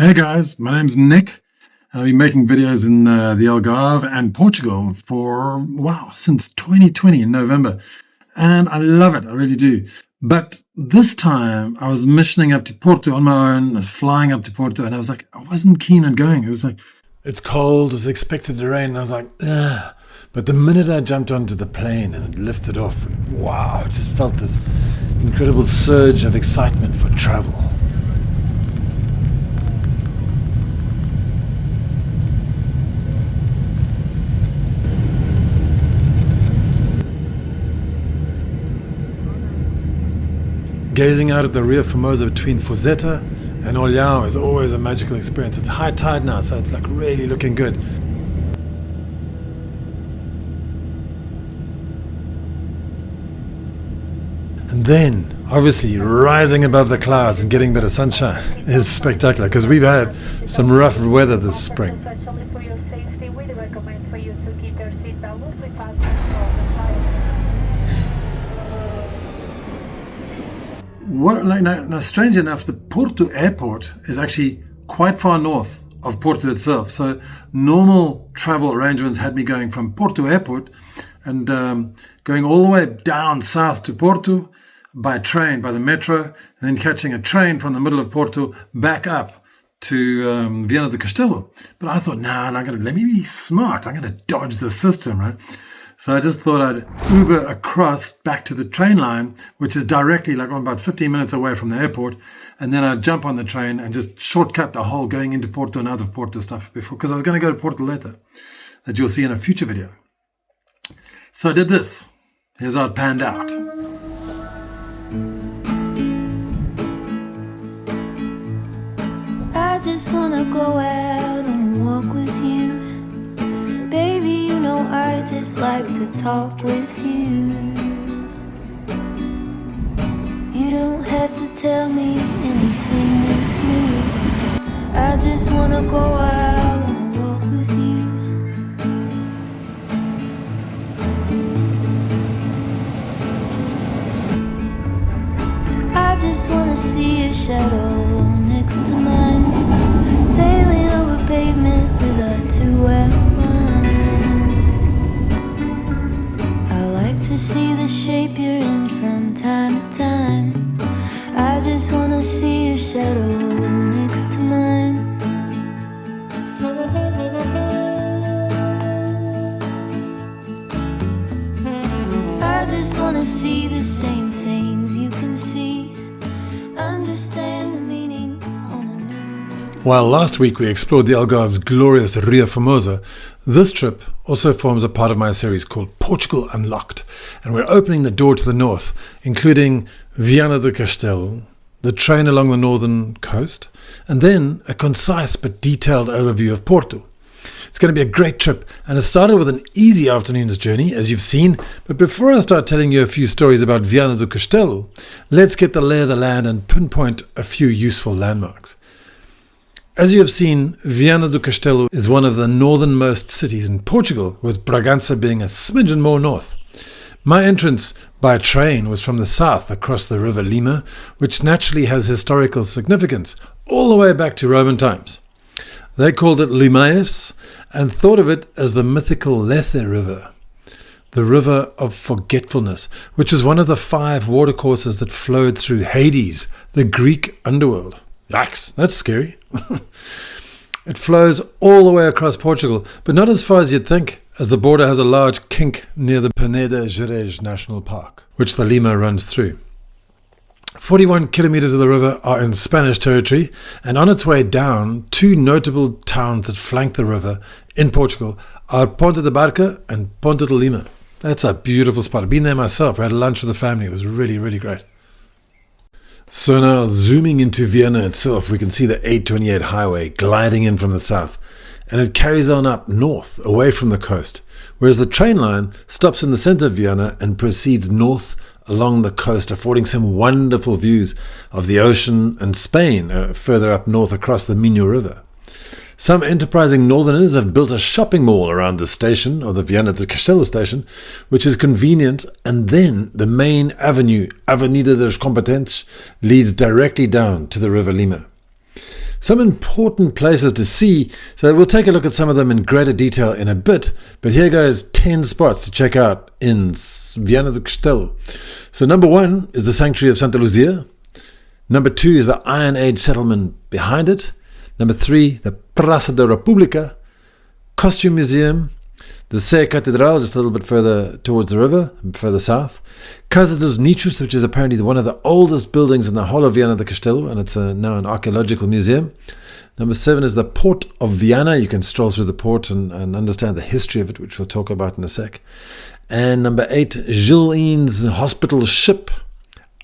Hey guys, my name's Nick. I've been making videos in the Algarve and Portugal for, since 2020 in November. And I love it, I really do. But this time I was missioning up to Porto on my own, flying up to Porto, and I was like, I wasn't keen on going. It was like, it's cold, it was expected to rain, and I was like, ugh. But the minute I jumped onto the plane and it lifted off, I just felt this incredible surge of excitement for travel. Gazing out at the Rio Formosa between Fuzeta and Olhão is always a magical experience. It's high tide now, so it's like really looking good. And then, obviously, rising above the clouds and getting a bit of sunshine is spectacular because we've had some rough weather this spring. Now, strange enough, the Porto airport is actually quite far north of Porto itself. So normal travel arrangements had me going from Porto airport and going all the way down south to Porto by train, by the metro, and then catching a train from the middle of Porto back up to Viana do Castelo. But I thought, let me be smart. I'm going to dodge the system, right? So I just thought I'd Uber across back to the train line, which is directly about 15 minutes away from the airport. And then I'd jump on the train and just shortcut the whole going into Porto and out of Porto stuff before, because I was going to go to Porto later, that you'll see in a future video. So I did this. Here's how it panned out. I just want to go out and walk with you. Baby, you know I just like to talk with you. You don't have to tell me anything that's new. I just want to go out and walk with you. I just want to see your shadow next to mine, sailing over pavement with our two arms. I like to see the shape you're in from time to time. I just want to see your shadow next to mine. I just want to see the same things you can see, understand the meaning on a new. While last week we explored the Algarve's glorious Rio Formosa, this trip also forms a part of my series called Portugal Unlocked, and we're opening the door to the north, including Viana do Castelo, the train along the northern coast, and then a concise but detailed overview of Porto. It's going to be a great trip, and it started with an easy afternoon's journey, as you've seen. But before I start telling you a few stories about Viana do Castelo, let's get the lay of the land and pinpoint a few useful landmarks. As you have seen, Viana do Castelo is one of the northernmost cities in Portugal, with Bragança being a smidgen more north. My entrance by train was from the south across the River Lima, which naturally has historical significance all the way back to Roman times. They called it Limaeus and thought of it as the mythical Lethe River, the river of forgetfulness, which was one of the 5 watercourses that flowed through Hades, the Greek underworld. Yikes, that's scary. It flows all the way across Portugal, but not as far as you'd think, as the border has a large kink near the Peneda Gerês National Park, which the Lima runs through. 41 kilometers of the river are in Spanish territory, and on its way down, 2 notable towns that flank the river in Portugal are Ponta da Barca and Ponta de Lima. That's a beautiful spot. I've been there myself. I had lunch with the family. It was really, really great. So now, zooming into Viana itself, we can see the 828 highway gliding in from the south, and it carries on up north, away from the coast, whereas the train line stops in the center of Viana and proceeds north along the coast, affording some wonderful views of the ocean and Spain further up north across the Minho River. Some enterprising northerners have built a shopping mall around the station, or the Viana do Castelo station, which is convenient, and then the main avenue, Avenida dos Competentes, leads directly down to the River Lima. Some important places to see, so we'll take a look at some of them in greater detail in a bit, but here goes 10 spots to check out in Viana do Castelo. So number 1 is the Sanctuary of Santa Luzia. Number 2 is the Iron Age settlement behind it. Number 3, the Praça da República, Costume Museum, the Sé Catedral, just a little bit further towards the river, further south. Casa dos Nichos, which is apparently one of the oldest buildings in the whole of Viana do Castelo, and it's now an archaeological museum. Number 7 is the Port of Viana. You can stroll through the port and understand the history of it, which we'll talk about in a sec. And number 8, Gil Eannes Hospital Ship.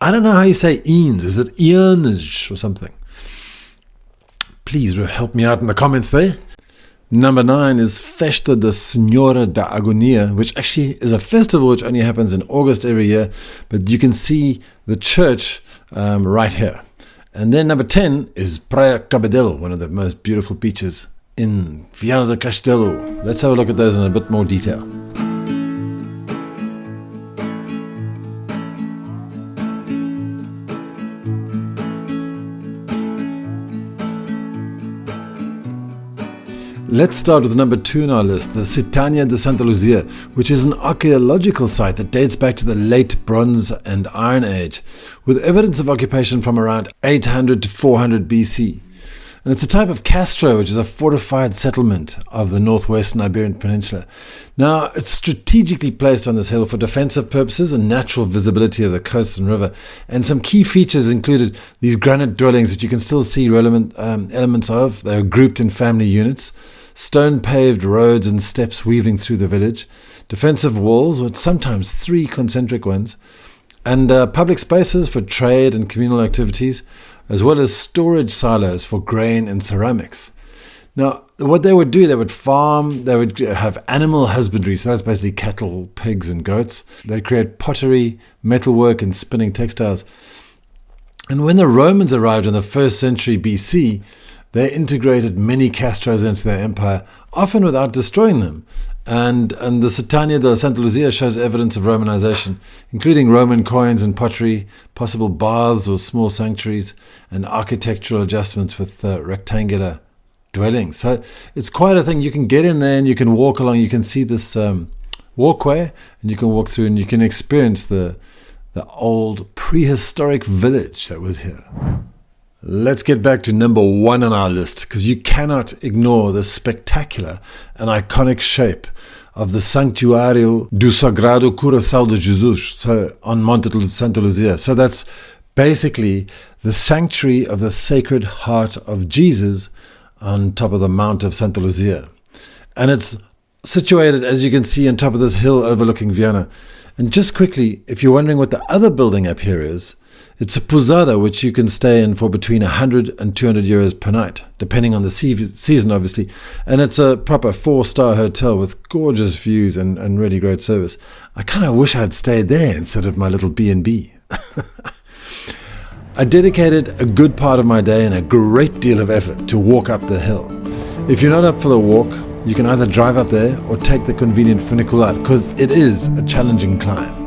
I don't know how you say Eannes. Is it Eannes or something? Please help me out in the comments there. Number 9 is Festas da Senhora da Agonia, which actually is a festival which only happens in August every year, but you can see the church right here. And then number 10 is Praia Cabedelo, one of the most beautiful beaches in Viana do Castelo. Let's have a look at those in a bit more detail. Let's start with number 2 on our list, the Citania de Santa Luzia, which is an archaeological site that dates back to the late Bronze and Iron Age, with evidence of occupation from around 800 to 400 BC. And it's a type of castro, which is a fortified settlement of the northwestern Iberian Peninsula. Now, it's strategically placed on this hill for defensive purposes and natural visibility of the coast and river. And some key features included these granite dwellings, which you can still see relevant elements of. They are grouped in family units. Stone-paved roads and steps weaving through the village, defensive walls, with sometimes 3 concentric ones, and public spaces for trade and communal activities, as well as storage silos for grain and ceramics. Now, what they would do, they would farm, they would have animal husbandry, so that's basically cattle, pigs, and goats. They'd create pottery, metalwork, and spinning textiles. And when the Romans arrived in the 1st century BC, they integrated many castros into their empire, often without destroying them. And the Citania de Santa Luzia shows evidence of Romanization, including Roman coins and pottery, possible baths or small sanctuaries, and architectural adjustments with rectangular dwellings. So it's quite a thing. You can get in there and you can walk along. You can see this walkway, and you can walk through and you can experience the old prehistoric village that was here. Let's get back to number 1 on our list, because you cannot ignore the spectacular and iconic shape of the Santuario do Sagrado Coração de Jesus, so on Monte Santa Luzia. So that's basically the sanctuary of the Sacred Heart of Jesus on top of the Mount of Santa Luzia. And it's situated, as you can see, on top of this hill overlooking Viana. And just quickly, if you're wondering what the other building up here is, it's a pousada which you can stay in for between 100 and 200 euros per night, depending on the season, obviously. And it's a proper 4-star hotel with gorgeous views and really great service. I kind of wish I'd stayed there instead of my little B&B. I dedicated a good part of my day and a great deal of effort to walk up the hill. If you're not up for the walk, you can either drive up there or take the convenient funicular, because it is a challenging climb.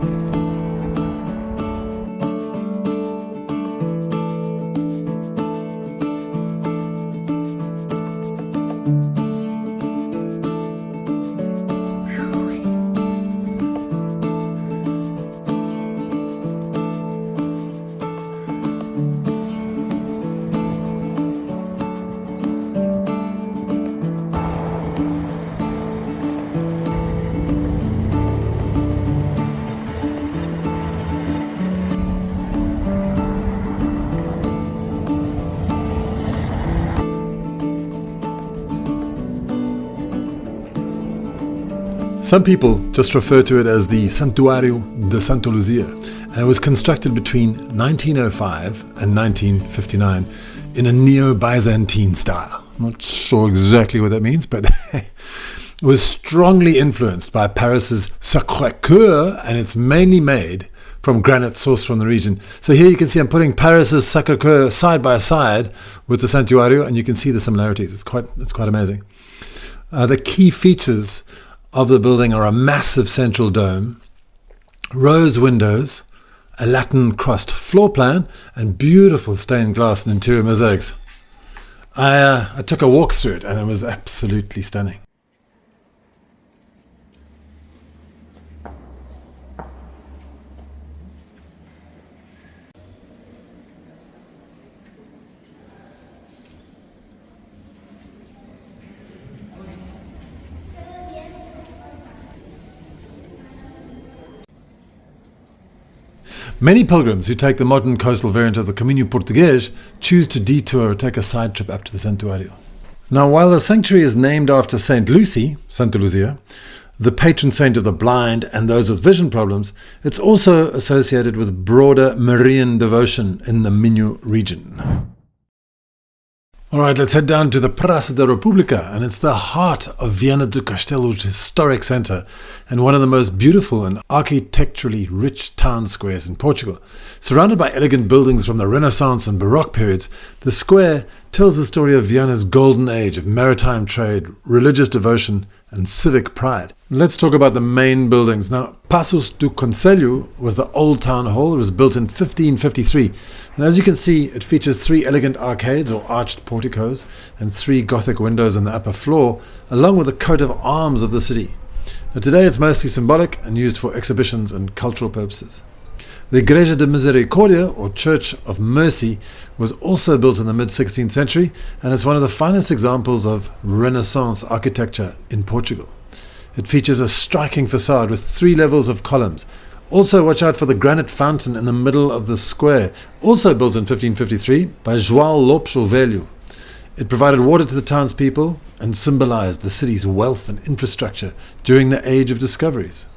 Some people just refer to it as the Santuario de Santa Luzia, and it was constructed between 1905 and 1959 in a Neo-Byzantine style. I'm not sure exactly what that means, but it was strongly influenced by Paris's Sacré-Cœur, and it's mainly made from granite sourced from the region. So here you can see I'm putting Paris's Sacré-Cœur side by side with the Santuario, and you can see the similarities. It's quite amazing. The key features of the building are a massive central dome, rose windows, a Latin crossed floor plan, and beautiful stained glass and interior mosaics. I took a walk through it and it was absolutely stunning. Many pilgrims who take the modern coastal variant of the Caminho Português choose to detour or take a side trip up to the Santuario. Now, while the sanctuary is named after Saint Lucy, Santa Luzia, the patron saint of the blind and those with vision problems, it's also associated with broader Marian devotion in the Minho region. All right, let's head down to the Praça da República, and it's the heart of Viana do Castelo's historic centre and one of the most beautiful and architecturally rich town squares in Portugal. Surrounded by elegant buildings from the Renaissance and Baroque periods, the square tells the story of Viana's golden age of maritime trade, religious devotion and civic pride. Let's talk about the main buildings. Now, Passos do Conselho was the old town hall. It was built in 1553. And as you can see, it features 3 elegant arcades or arched porticos and 3 Gothic windows on the upper floor, along with a coat of arms of the city. Now, today it's mostly symbolic and used for exhibitions and cultural purposes. The Igreja de Misericordia, or Church of Mercy, was also built in the mid-16th century, and it's one of the finest examples of Renaissance architecture in Portugal. It features a striking facade with 3 levels of columns. Also, watch out for the granite fountain in the middle of the square, also built in 1553 by João Lopes o Velho. It provided water to the townspeople and symbolized the city's wealth and infrastructure during the Age of Discoveries.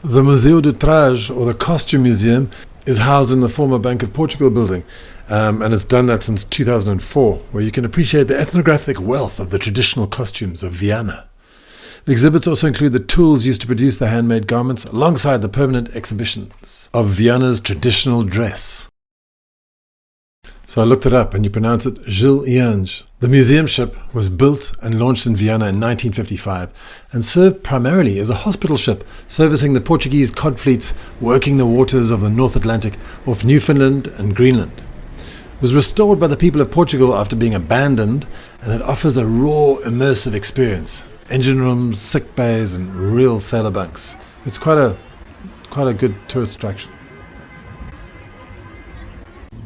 The Museu do Traje, or the Costume Museum, is housed in the former Bank of Portugal building, and it's done that since 2004, where you can appreciate the ethnographic wealth of the traditional costumes of Viana. The exhibits also include the tools used to produce the handmade garments, alongside the permanent exhibitions of Viana's traditional dress. So I looked it up, and you pronounce it Gil Eannes. The museum ship was built and launched in Viana in 1955 and served primarily as a hospital ship servicing the Portuguese cod fleets working the waters of the North Atlantic off Newfoundland and Greenland. It was restored by the people of Portugal after being abandoned, and it offers a raw, immersive experience. Engine rooms, sick bays and real sailor bunks. It's quite a good tourist attraction.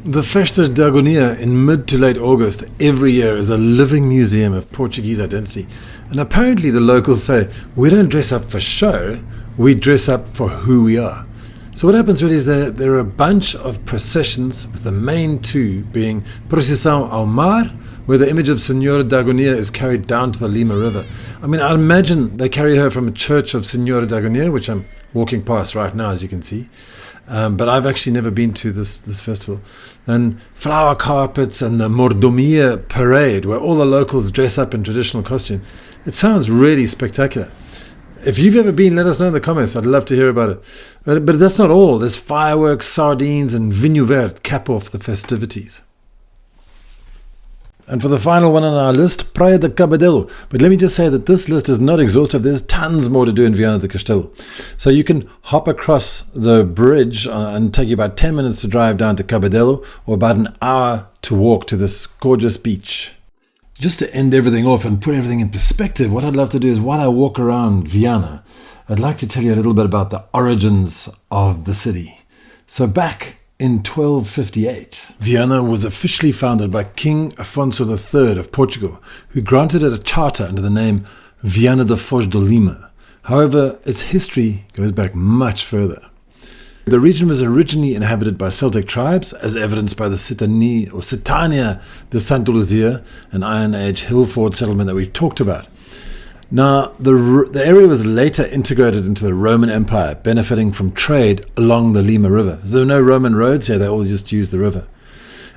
The Festas da Senhora in mid to late August every year is a living museum of Portuguese identity. And apparently the locals say, we don't dress up for show, we dress up for who we are. So what happens really is there are a bunch of processions, with the main 2 being Procissão ao Mar, where the image of Senhora da Agonia is carried down to the Lima River. I mean, I imagine they carry her from a church of Senhora da Agonia, which I'm walking past right now, as you can see. But I've actually never been to this festival. And flower carpets and the Mordomia parade, where all the locals dress up in traditional costume. It sounds really spectacular. If you've ever been, let us know in the comments. I'd love to hear about it. But that's not all. There's fireworks, sardines, and vinho verde cap off the festivities. And for the final one on our list, Praia de Cabedelo. But let me just say that this list is not exhaustive. There's tons more to do in Viana do Castelo. So you can hop across the bridge and take you about 10 minutes to drive down to Cabedelo, or about an hour to walk to this gorgeous beach. Just to end everything off and put everything in perspective, what I'd love to do is, while I walk around Viana, I'd like to tell you a little bit about the origins of the city. So back in 1258, Viana was officially founded by King Afonso III of Portugal, who granted it a charter under the name Viana de Foz do Lima. However, its history goes back much further. The region was originally inhabited by Celtic tribes, as evidenced by the Citania de Santa Luzia, an Iron Age hill fort settlement that we've talked about. Now, the area was later integrated into the Roman Empire, benefiting from trade along the Lima River. There were no Roman roads here, they all just used the river.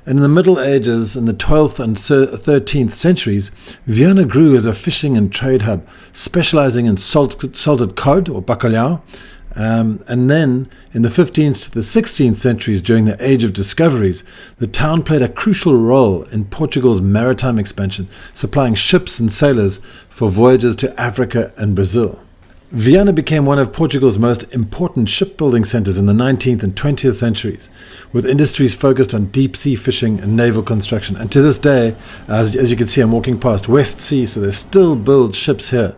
And in the Middle Ages, in the 12th and 13th centuries, Viana grew as a fishing and trade hub, specializing in salted cod, or bacalhau. And then, in the 15th to the 16th centuries, during the Age of Discoveries, the town played a crucial role in Portugal's maritime expansion, supplying ships and sailors for voyages to Africa and Brazil. Viana became one of Portugal's most important shipbuilding centres in the 19th and 20th centuries, with industries focused on deep-sea fishing and naval construction. And to this day, as you can see, I'm walking past West Sea, so they still build ships here.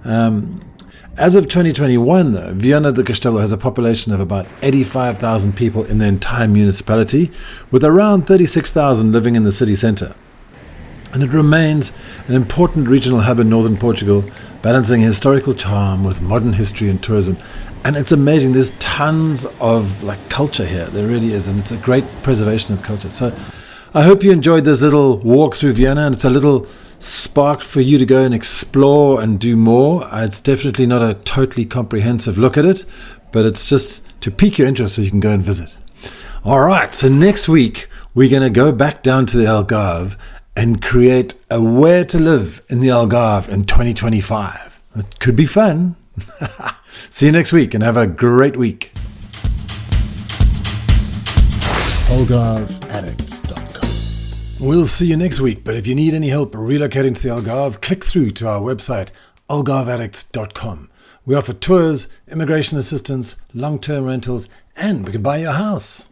As of 2021, though, Viana do Castelo has a population of about 85,000 people in the entire municipality, with around 36,000 living in the city centre. And it remains an important regional hub in northern Portugal, balancing historical charm with modern history and tourism. And it's amazing, there's tons of culture here, there really is, and it's a great preservation of culture. So I hope you enjoyed this little walk through Viana, and it's a little spark for you to go and explore and do more. It's definitely not a totally comprehensive look at it, but it's just to pique your interest so you can go and visit. All right, so next week we're going to go back down to the Algarve and create a where to live in the Algarve in 2025. It could be fun. See you next week and have a great week. AlgarveAddicts.com. We'll see you next week, but if you need any help relocating to the Algarve, click through to our website, AlgarveAddicts.com. We offer tours, immigration assistance, long-term rentals, and we can buy you a house.